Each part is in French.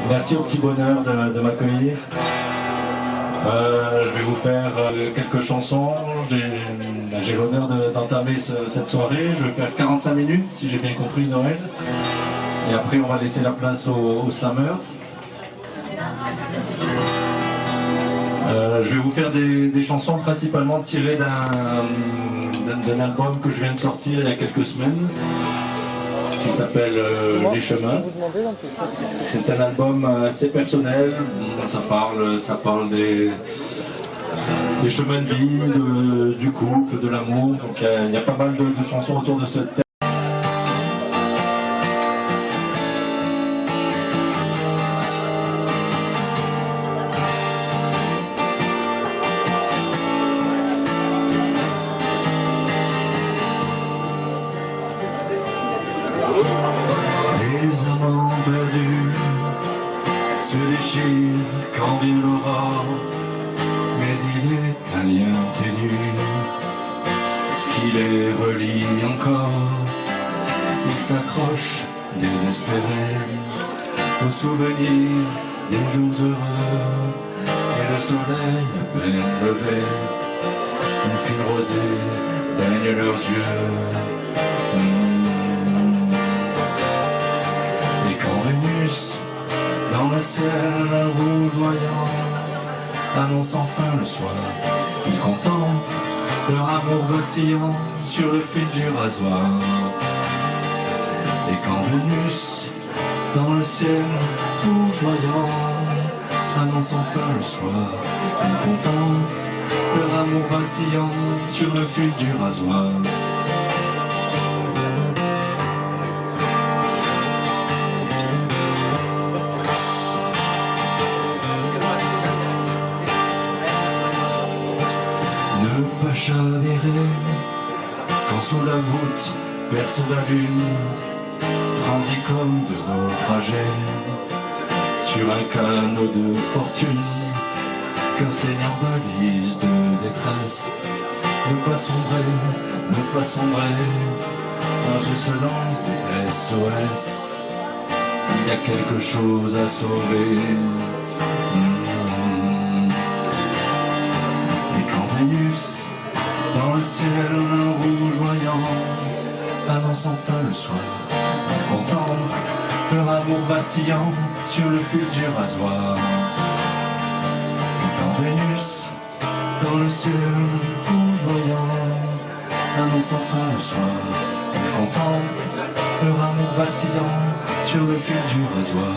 Merci au petit bonheur de m'accueillir. Je vais vous faire quelques chansons. J'ai l'honneur d'entamer cette soirée. Je vais faire 45 minutes, si j'ai bien compris, Noël. Et après, on va laisser la place aux Slammers. Je vais vous faire des chansons principalement tirées d'un album que je viens de sortir il y a quelques semaines, qui s'appelle Les Chemins. C'est un album assez personnel. Ça parle des chemins de vie, du couple, de l'amour. Donc il y a pas mal de chansons autour de ce thème. Les amants perdus se déchirent quand vient l'aurore, mais il est un lien ténu qui les relie encore. Ils s'accrochent désespérés aux souvenirs des jours heureux, et le soleil à peine levé, une fine rosée baigne leurs yeux. Dans le ciel rougeoyant annonce enfin le soir, ils contemplent leur amour vacillant sur le fil du rasoir. Et quand Vénus, dans le ciel rougeoyant annonce enfin le soir, ils contemplent leur amour vacillant sur le fil du rasoir. Ne pas chavirer quand sous la voûte perce la lune, transit comme de naufragés sur un canot de fortune, qu'un seigneur balise de détresse. Ne pas sombrer dans ce silence des SOS, il y a quelque chose à sauver. Vénus, dans le ciel rougeoyant, annonce enfin le soir, ils contemplent leur amour vacillant sur le fil du rasoir. Et quand Vénus, dans le ciel rougeoyant, annonce enfin le soir, ils contemplent leur amour vacillant sur le fil du rasoir.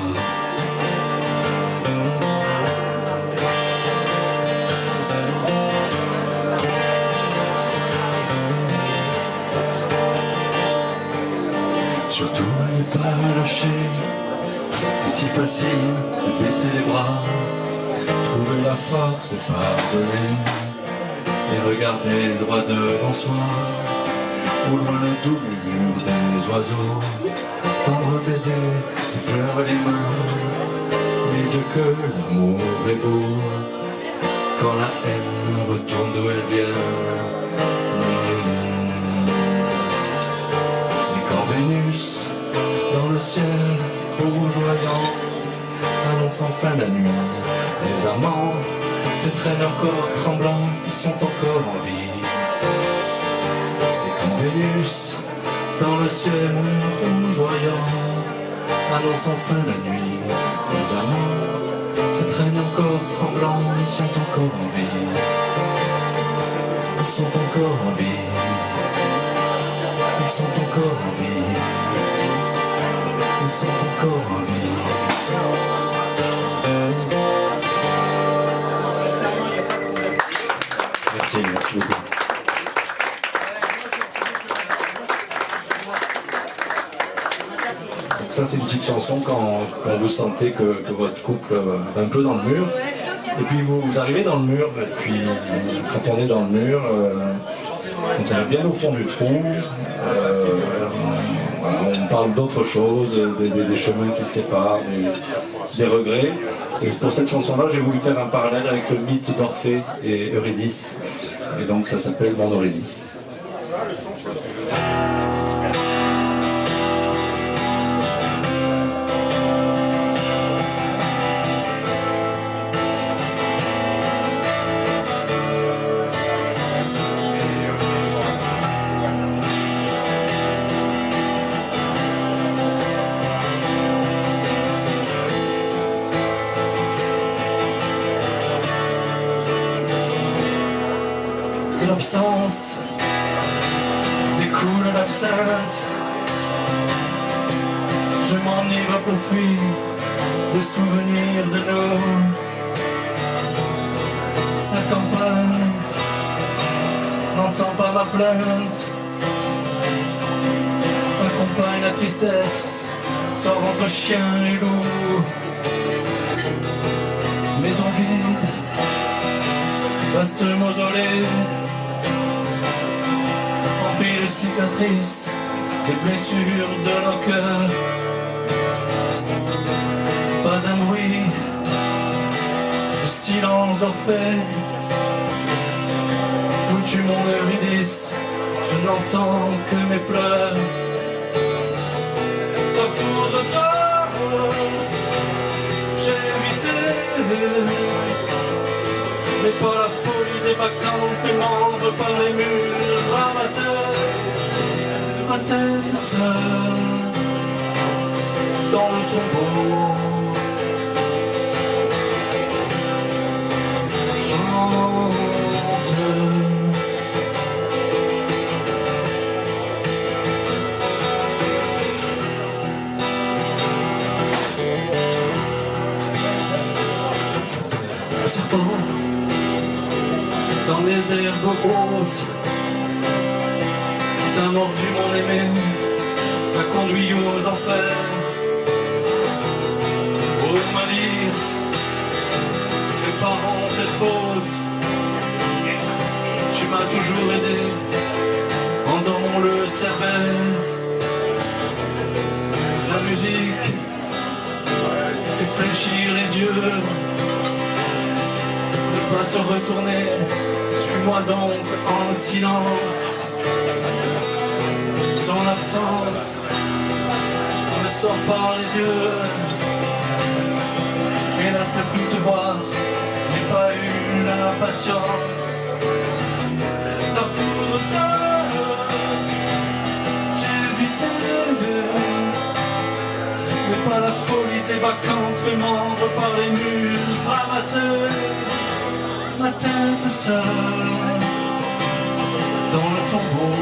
Surtout ne pas lâcher, c'est si facile de baisser les bras, trouver la force de pardonner et regarder droit devant soi, au loin le doux murmure des oiseaux, tendre baiser s'effleure les mains, mais Dieu que l'amour est beau, quand la haine retourne d'où elle vient. Vénus, dans le ciel rougeoyant, annonce enfin la nuit. Les amants s'étreignent encore tremblants, ils sont encore en vie. Et quand Vénus, dans le ciel rougeoyant, annonce enfin la nuit. Les amants s'étreignent encore tremblants, ils sont encore en vie. Ils sont encore en vie. Ils sont encore en vie. Ils sont encore en vie. Merci beaucoup. Donc ça, c'est une petite chanson quand vous sentez que votre couple va un peu dans le mur. Et puis vous arrivez dans le mur, et puis quand on est dans le mur, quand on est bien au fond du trou, on parle d'autre chose, des chemins qui se séparent, des regrets. Et pour cette chanson-là, j'ai voulu faire un parallèle avec le mythe d'Orphée et Eurydice. Et donc ça s'appelle Mon Eurydice. absence découle l'absinthe. Je m'enivre pour fuir le souvenir de nous. La campagne n'entend pas ma plainte, accompagne la tristesse, sort entre chien et loup. Maison vide, vaste mausolée, rempli de cicatrices, des blessures de nos cœurs. Pas un bruit, le silence d'Orphée. Où tu mon Eurydice, je n'entends que mes pleurs. Ta foudre danse, j'ai évité, mais pas la folie des vacances pémantes par les murs ramassés. Ma tête seule dans le tombeau. Dans les herbes hautes, t'as mordu mon aimé, t'as conduit aux enfers. Pour me dire, mes parents c'est faute, tu m'as toujours aidé, dans le cervelle. La musique fait fléchir les yeux. Pas se retourner, suis-moi donc en silence. Son absence me sort par les yeux. Hélas, ne plus te voir, j'ai pas eu la patience. Ta foudre j'ai évité, mais pas la folie des vacances, vraiment par les murs ramassés. Ma tête seule dans le tombeau.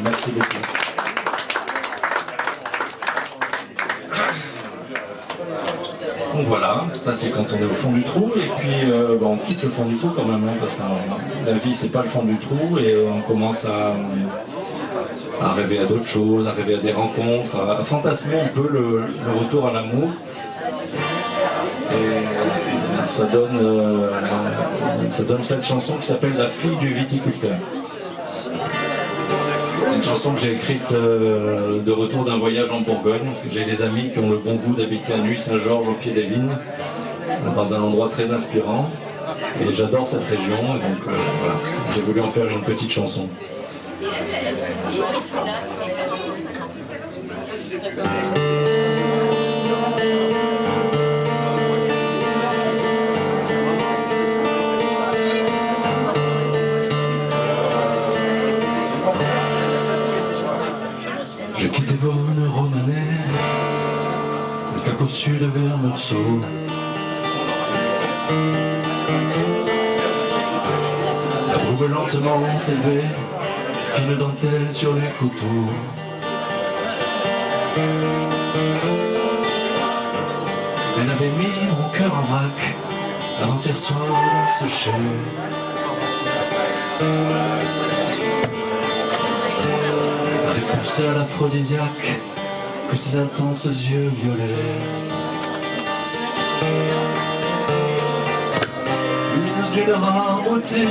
Merci beaucoup. Donc voilà, ça c'est quand on est au fond du trou, et puis on quitte le fond du trou quand même, hein, parce que la vie c'est pas le fond du trou, et on commence à rêver à d'autres choses, à rêver à des rencontres, à fantasmer un peu le retour à l'amour. Et ça donne cette chanson qui s'appelle La fille du viticulteur. C'est une chanson que j'ai écrite de retour d'un voyage en Bourgogne. J'ai des amis qui ont le bon goût d'habiter à Nuits-Saint-Georges au pied des vignes, dans un endroit très inspirant. Et j'adore cette région, et donc voilà, j'ai voulu en faire une petite chanson. Je quittais Vonne, Rome tissu de verre morceau. La boue lentement s'élevait, fine dentelle sur les couteaux. Elle avait mis mon cœur en vrac avant-hier soir dans ce chêne. Réponse seule aphrodisiaque que ses intenses yeux violets. Lumineuse d'une rare beauté,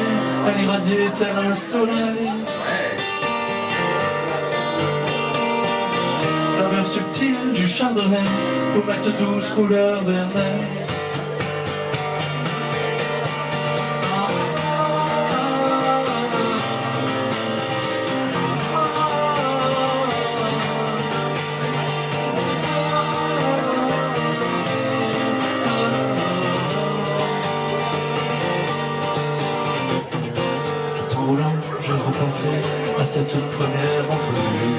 elle irradiait tel un soleil. L'odeur subtile du chardonnay, pommette douce couleur vermeille. Je repensais à cette première entrevue.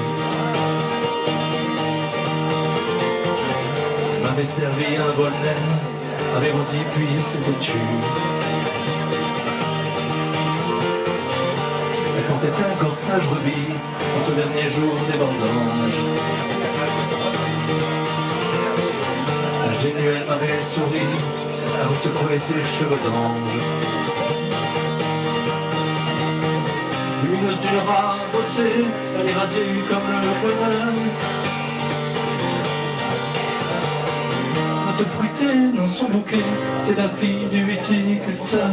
Elle m'avait servi un bol d'air avec rosé puis c'était tu. Elle portait un corsage rubis en ce dernier jour des vendanges. Ingénue, elle m'avait souri avant de secouer ses cheveux d'ange. Lumineuse d'une rare beauté, elle irradie comme le bonheur. Note fruitée dans son bouquet, c'est la fille du viticulteur.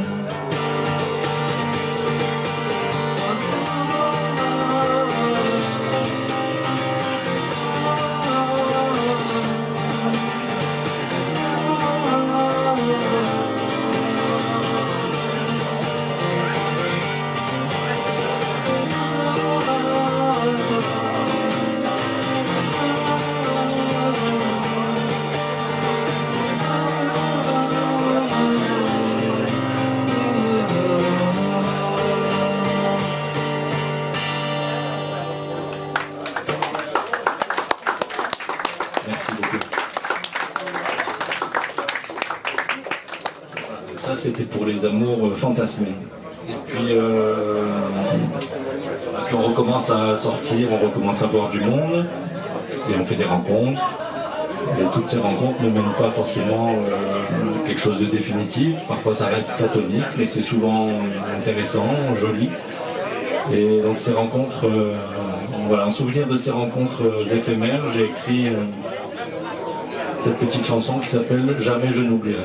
Merci beaucoup. Ça, c'était pour les amours fantasmés. Et puis on recommence à sortir, on recommence à voir du monde, et on fait des rencontres. Et toutes ces rencontres ne mènent pas forcément quelque chose de définitif. Parfois, ça reste platonique, mais c'est souvent intéressant, joli. Et donc ces rencontres, voilà, en souvenir de ces rencontres éphémères, j'ai écrit cette petite chanson qui s'appelle « Jamais je n'oublierai ».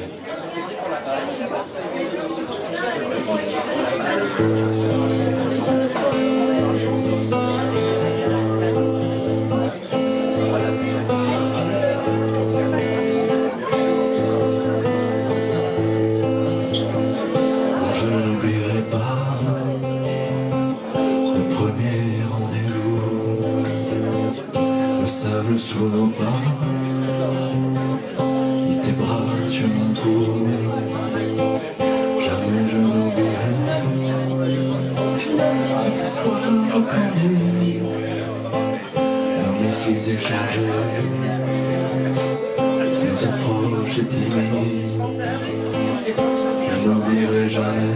Je n'oublierai pas le premier rendez-vous, le sable sous nos pas, et tes bras sur mon cou. Jamais je n'oublierai cet espoir reconnu, nos missiles échangés, nos approches timides. Je n'oublierai jamais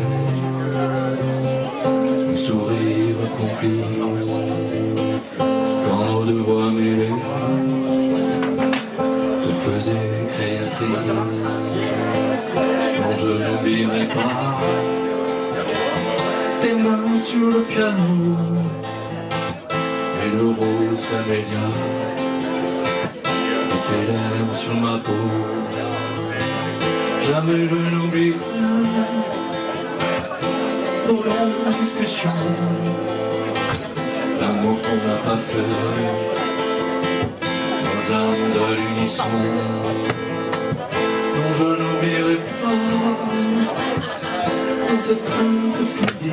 nos sourires complices quand nos deux voix mêlées se faisaient créatrices. Non, je n'oublierai pas tes mains sur le piano et le rose camélia et tes lèvres sur ma peau. Jamais je n'oublierai nos longues discussions, l'amour qu'on n'a pas fait, nos âmes à l'unisson. Non, je n'oublierai pas cette train de pluie,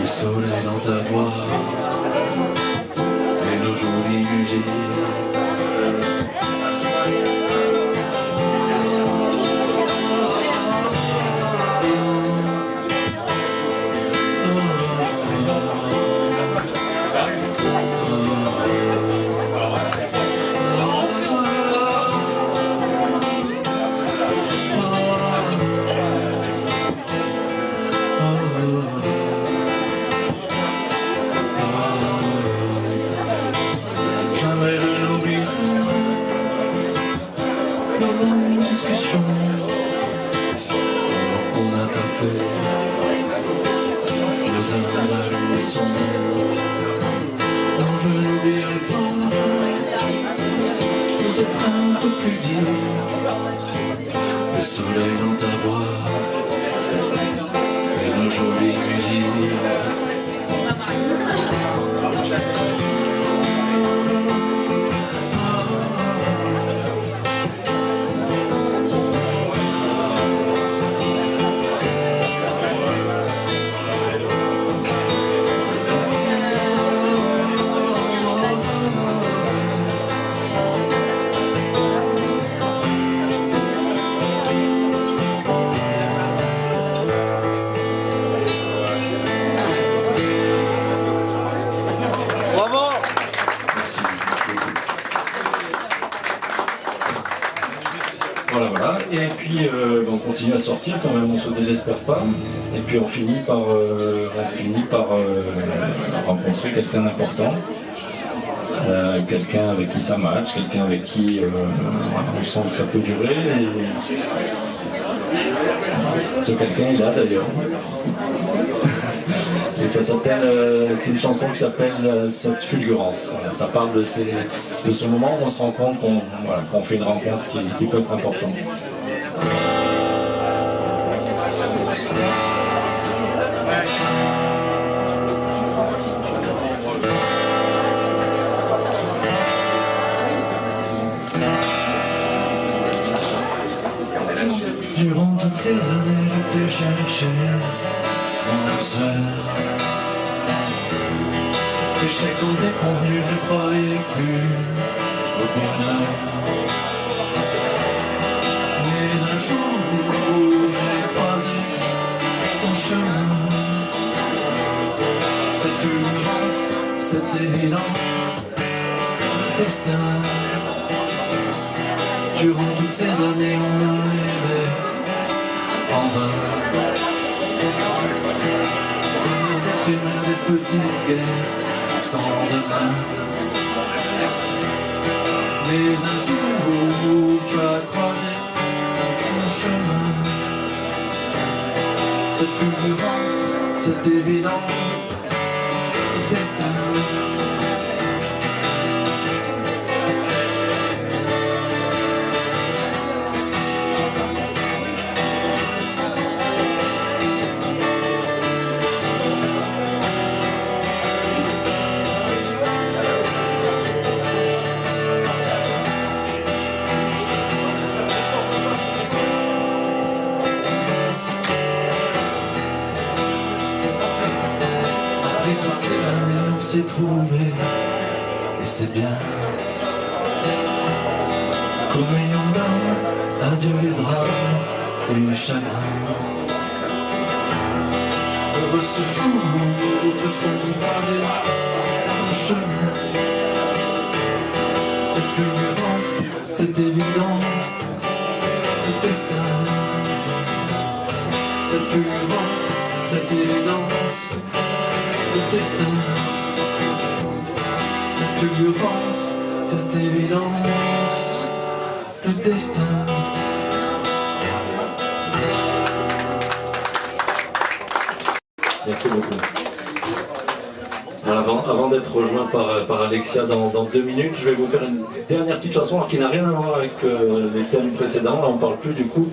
le soleil dans ta voix et nos jolies musiques. café. Les amis sont non, je n'oublierai pas les étreintes pudiles, le soleil dans ta voix et la jolie musique. Voilà. Et puis on continue à sortir quand même, on se désespère pas. Et puis on finit par rencontrer quelqu'un d'important. Quelqu'un avec qui ça match, quelqu'un avec qui on sent que ça peut durer. Et ce quelqu'un est là d'ailleurs. Et ça s'appelle, c'est une chanson qui s'appelle Cette fulgurance. Voilà, ça parle de ce moment où on se rend compte qu'on fait une rencontre qui peut être importante. Durant toutes ces années, je t'ai cherché, mon âme sœur. Échec au déconvenu, je croyais plus au bonheur. Mais un jour, j'ai croisé ton chemin. Cette fulgurance, cette évidence, le destin. Durant toutes ces années, on a rêvé en vain. Comme les éphémères des petites guerres sans demain. Mais un jour, tu as croisé mon chemin. Cette fulgurance, cette évidence, le destin. On s'est trouvé et c'est bien. Communion d'âme, adieu les drames et les chagrins. Heureux ce jour où se sont croisés nos chemins. Cette fulgurance, cette évidence, le destin. Cette fulgurance, cette évidence, le destin. Cette fulgurance, cette évidence, le destin. Merci beaucoup. Avant d'être rejoint par Alexia dans 2 minutes, je vais vous faire une dernière petite chanson qui n'a rien à voir avec les thèmes précédents. Là, on ne parle plus du coup.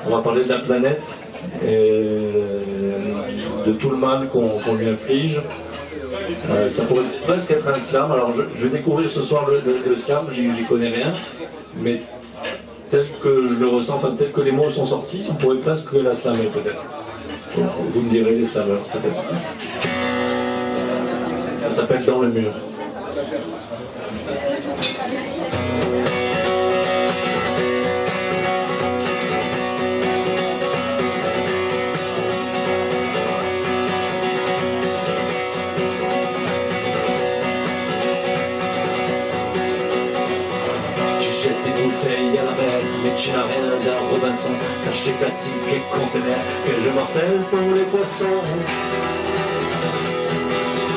On va parler de la planète et de tout le mal qu'on lui inflige. Ça pourrait presque être un slam. Alors je vais découvrir ce soir le slam, j'y connais rien, mais tel que je le ressens, enfin tel que les mots sont sortis, on pourrait presque la slammer peut-être. Vous me direz les slammers peut-être. Ça s'appelle Dans le mur. À la mer, mais tu n'as rien d'un Robinson. Sachet plastique et conteneurs, quel jeu mortel pour les poissons.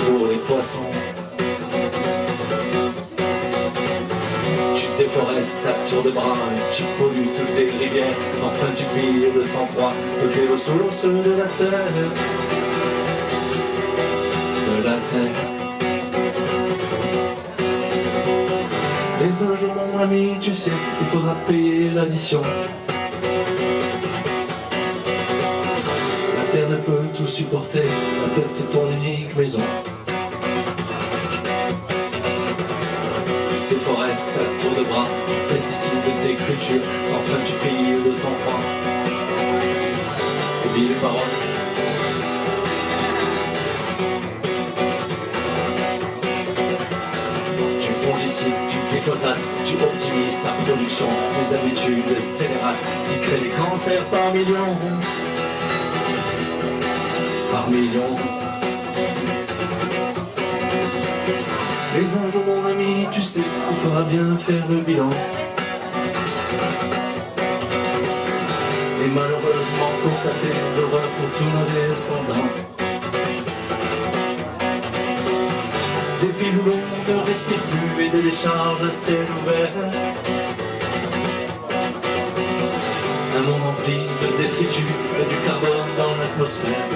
Pour les poissons. Tu te forêts, tapent tour de bras, tu pollues toutes les rivières, sans fin tu pilles de sang-froid, toutes les ressources de la terre. De la terre. Mais un jour mon ami, tu sais, il faudra payer l'addition. La terre ne peut tout supporter, la terre c'est ton unique maison. Tes forêts, ta tour de bras, pesticides de tes cultures, sans fin tu payes de sang-froid. Oublie les paroles. Tu fongicides, tu glyphosate, tu optimises ta production, les habitudes scélérates qui créent des cancers par millions. Par millions. Mais un jour mon ami, tu sais, il faudra bien faire le bilan. Et malheureusement constater l'horreur pour tous nos descendants. Des villes où l'on ne respire plus et des décharges à ciel ouvert. Un monde empli de détritus et du carbone dans l'atmosphère.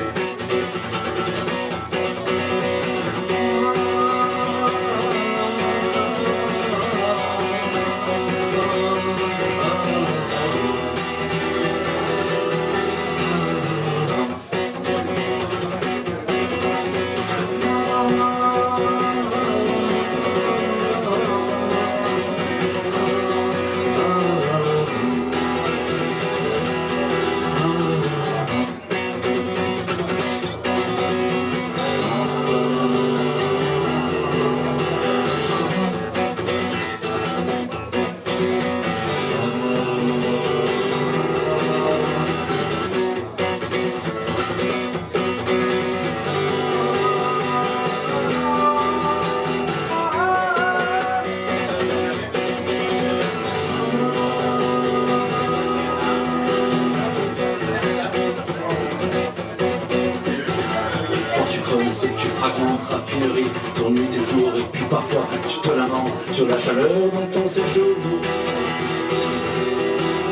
Et tu fragmentes raffinerie, ton nuit, tes jours, et puis parfois tu te lamentes sur la chaleur dans ton séjour.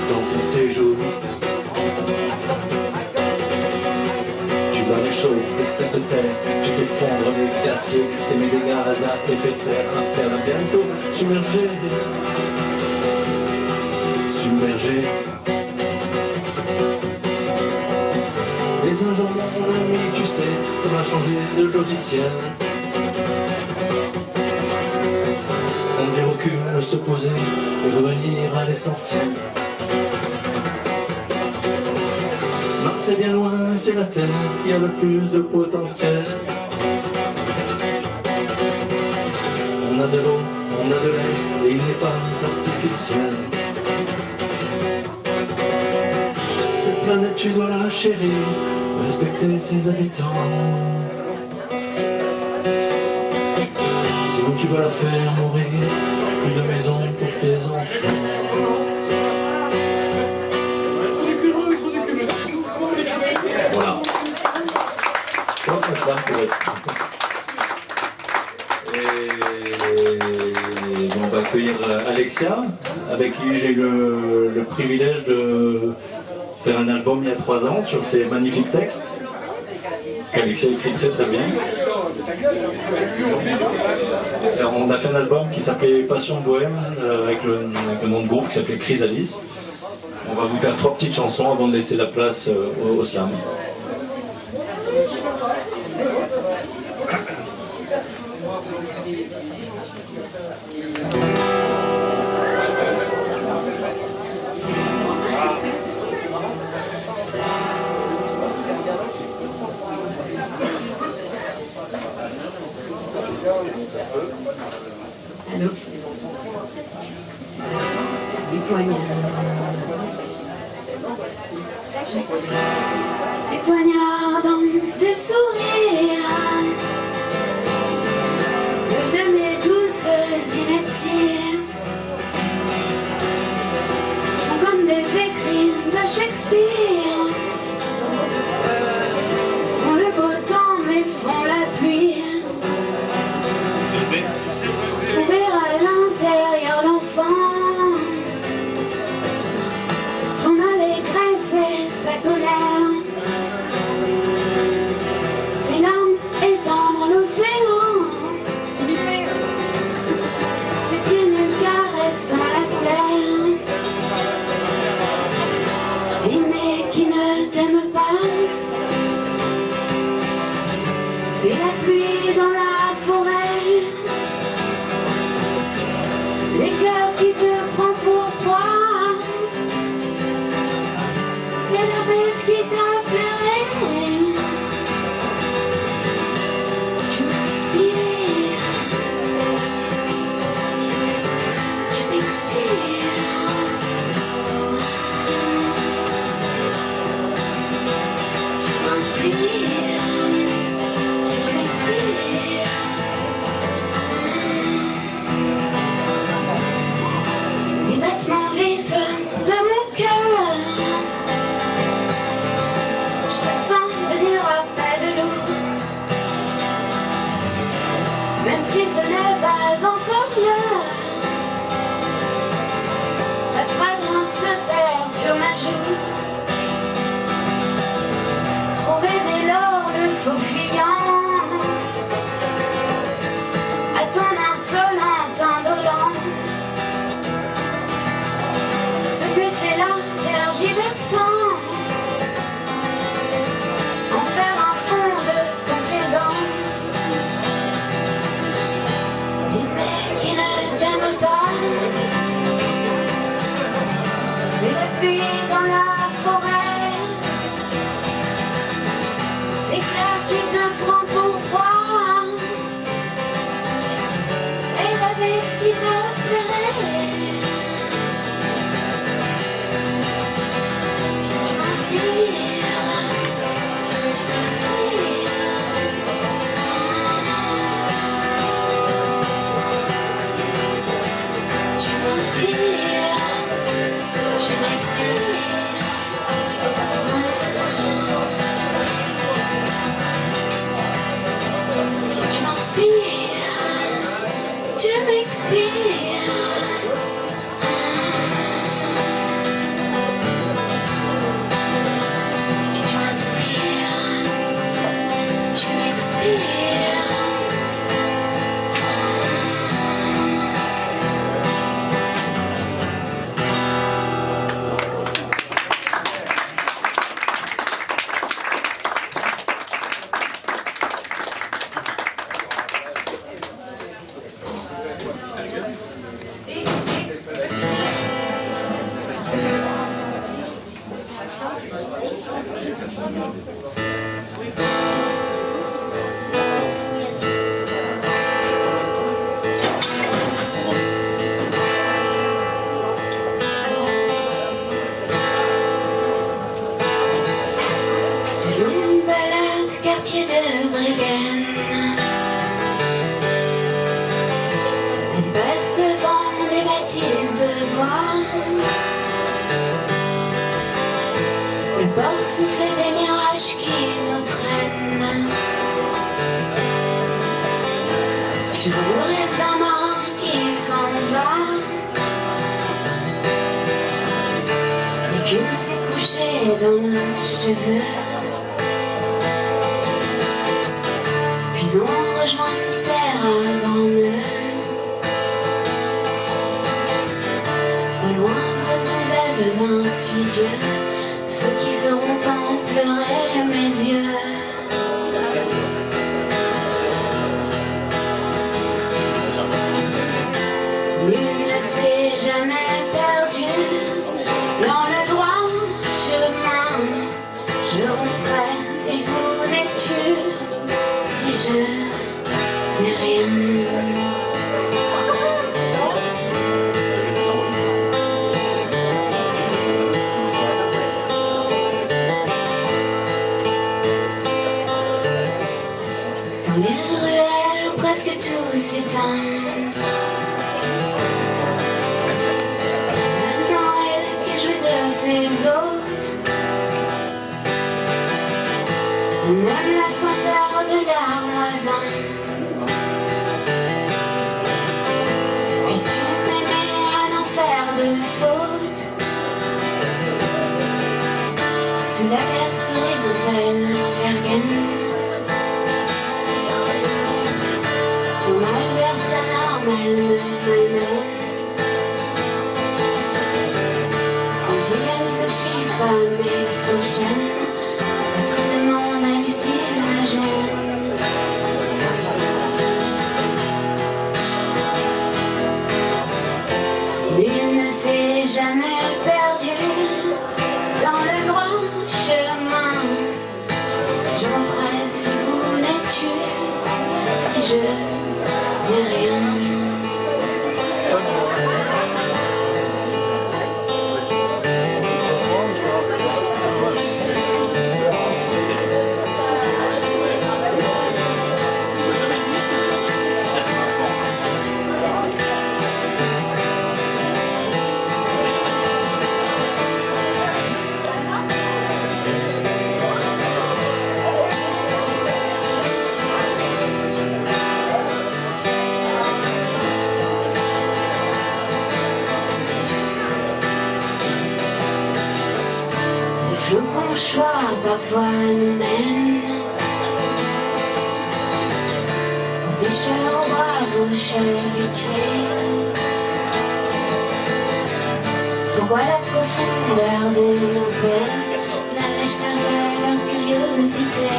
Dans ton séjour. Tu vas réchauffer cette terre, tu t'effondres les glaciers, t'émets des gaz à effet de serre, Amsterdam bientôt submergé. Submergé. Mais un jour mon ami, tu sais, on a changé de logiciel. On dit recul, se poser et revenir à l'essentiel. Mars c'est bien loin, c'est la Terre qui a le plus de potentiel. On a de l'eau, on a de l'air, et il n'est pas artificiel. Cette planète tu dois la chérir, respecter ses habitants. Sinon tu vas la faire mourir, plus de maison pour tes enfants. Voilà. Comment ça va pour être... Et on va accueillir Alexia, avec qui j'ai eu le privilège de faire un album il y a 3 ans sur ces magnifiques textes qu'Alexia écrit très très bien. On a fait un album qui s'appelait Passion Bohème avec le nom de groupe qui s'appelait Chrysalis. On va vous faire 3 petites chansons avant de laisser la place au slam. Allô? Des poignards. Des poignards dans tes sourires. De mes douces inepties sont comme des écrits de Shakespeare. Font le beau temps mais font la pluie. Trouver à l'intérieur l'enfant Les battements vifs de mon cœur, je te sens venir à pas de loup, même si ce n'est pas encore l'heure. La fragrance se perd sur ma joue. Trouver dès lors le faux fuyant à ton insolente indolence. Ce plus c'est là, tergiversant, en faire un fond de complaisance. Les mecs qui ne t'aiment pas, c'est la pluie dans la forêt, l'éclair qui te prend pour froid, et la bête qui te plairait. Tu m'inspires, tu m'inspires, tu m'inspires. Tu m'inspires, tu m'expires. Tu m'inspires, tu m'expires. De longues balades, quartier de Bréguen. On passe devant des bâtisses de bois. Le port souffle des mirages qui nous traînent sur le rêve d'un marin qui s'en va. L'écume s'est couchée dans nos cheveux, puis on rejoint Citerre à grand nœud. Au loin, votre ailes insidieux, ceux qui feront tant pleurer mes yeux. Nul ne s'est jamais perdu dans le droit chemin. Je romprai si vous n'êtes tu, si je n'ai rien. Dans les ruelles où presque tout s'éteint, maintenant elle qui jouit de ses hôtes, on aime la senteur de l'armoisin. Puisses-tu m'aimer à n'en faire de faute, sous la verse horizontale Bergen. Elle me malmène. Quand ils se suivent pas mais s'enchaînent, votre demande hallucine la gêne. Nul ne s'est jamais perdu dans le droit chemin. J'en ferai si vous n'êtes tu, si je n'ai rien. semaine. Aux pêcheurs, aux braves, aux chalutiers. Pourquoi la profondeur de nos peines n'allège pas leur curiosité?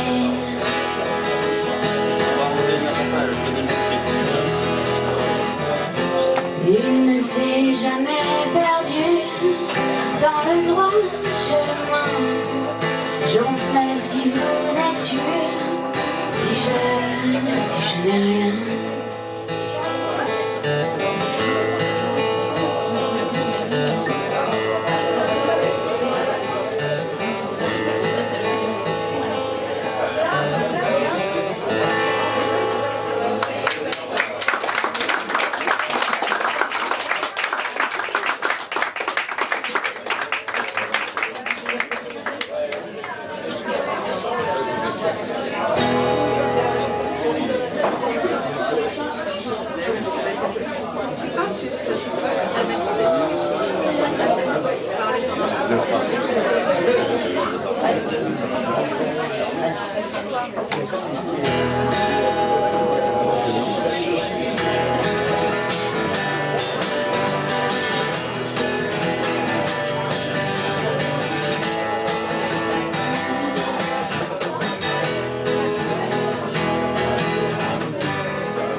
Nul ne s'est jamais perdu dans le droit chemin. J'en ferai si vous n'êtes sûr, si je n'ai rien.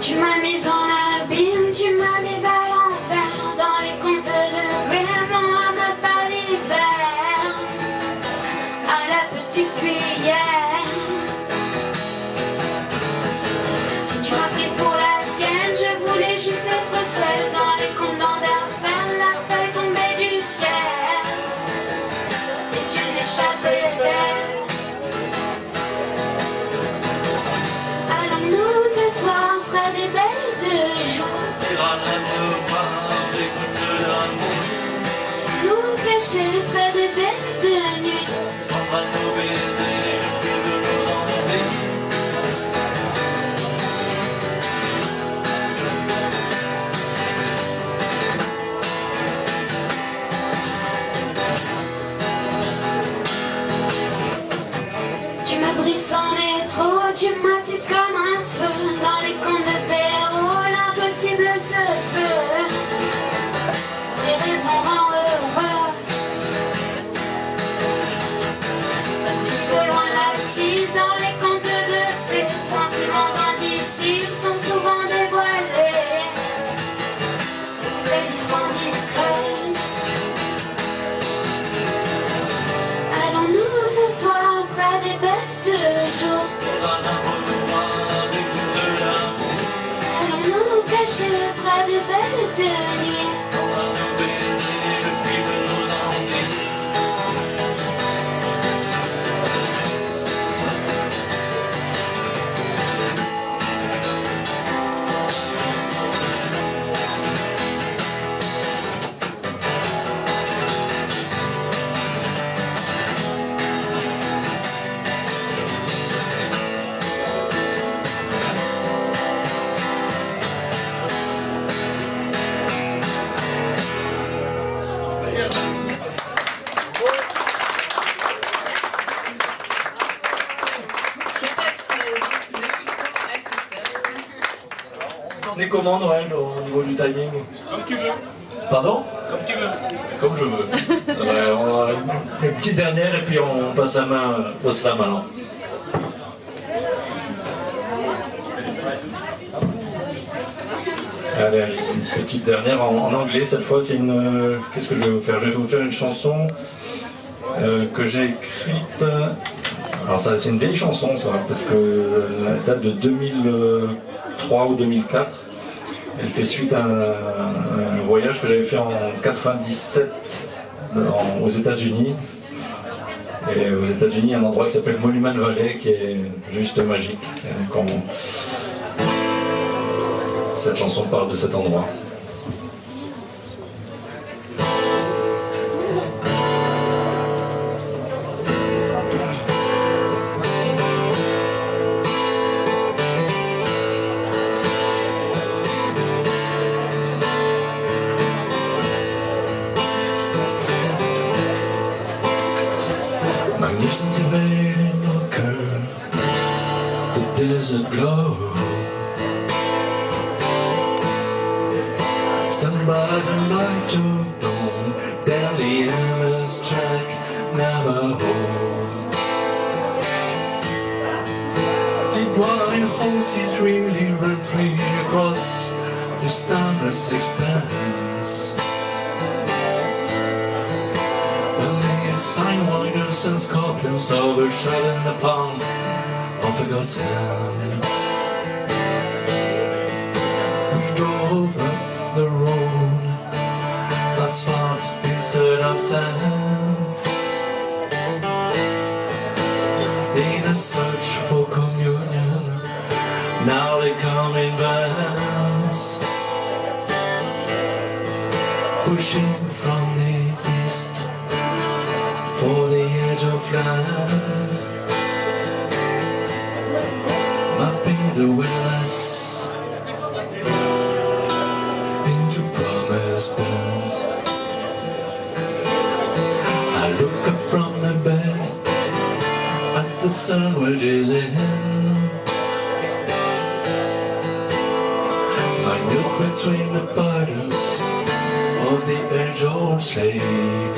Tu m'as mise en abîme, tu m'as mise à l'enfer. Dans les contes de Grimm, on ramasse pas l'hiver à la petite cuillère. Tu m'as prise pour la sienne, je voulais juste être seule. Dans les contes d'Andersen, la feuille tombait du ciel et tu n'échappais d'elle. Allons-nous ce soir près des belles de jour, nous cacher près des belles de nuit. Tu m'abris sans les trop, tu m'attises comme un feu. Dans les contes de Perrault, l'impossible se peut. Les raisons rend heureux. De loin la cible, dans les contes de fées, sentiments indicibles sont souvent dévoilés. Les lits sont discrets. Allons-nous ce soir près des belles de jour, allons-nous cacher près des belles de nuit. Les commandes, ouais, au niveau du timing. Comme tu veux. Pardon? Comme tu veux. Comme je veux. Ouais, on a une petite dernière et puis on passe la main au slam alors. Allez, une petite dernière en anglais cette fois. C'est une. Qu'est-ce que je vais vous faire? Je vais vous faire une chanson que j'ai écrite. Alors ça, c'est une vieille chanson, ça, parce que elle date de 2003 ou 2004. Elle fait suite à un voyage que j'avais fait en 97 aux États-Unis. Et aux États-Unis, il y a un endroit qui s'appelle Monument Valley qui est juste magique. Cette chanson parle de cet endroit. Magnificent event occurred desert glow. Stand by the light of dawn, down the endless track, Navajo. Deep wide horses really run free across this thunderous expanse. Sidewinders and scorpions overshadowing the palm of a God's hand. We drove up the road, asphalt instead of sand, in a search for communion. Now they come in vans, pushing from the east for the edge of land, mapping the wilderness into promised lands. I look up from the bed as the sun wedges in. I look between the patterns of the age-old slate.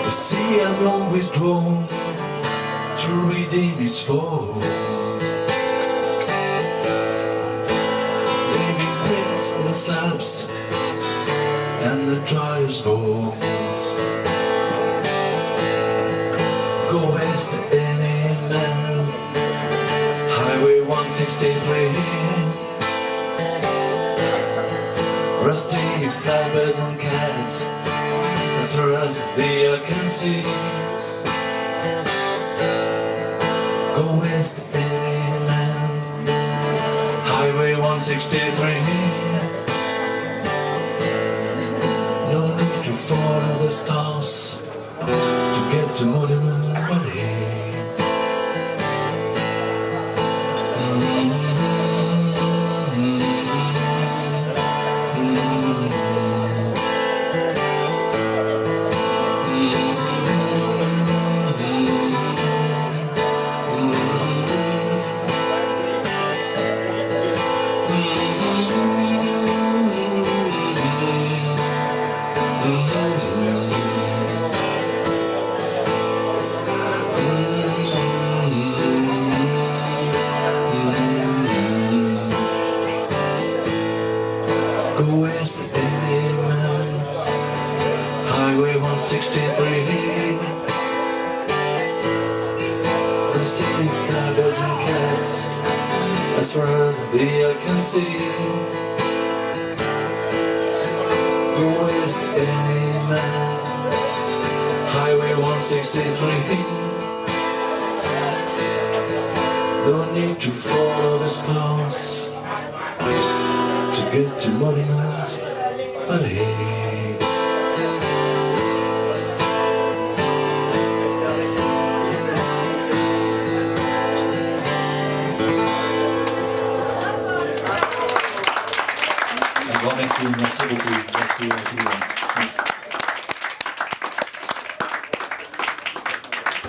The sea has long withdrawn to redeem its foes, leaving prints and slabs and the dryer's bones. Go west any man, Highway 163, rusty flatbeds and cats, as far as the eye can see. Go west any man, Highway 163. No need to follow the stars to get to Monument Valley. Go west any man, Highway 163. Rusty flaggers and cats, as far as the eye can see. Go west any man, Highway 163. No need to follow the stars to get to Monument Valley. Un grand merci, merci beaucoup. Merci à tous. Merci.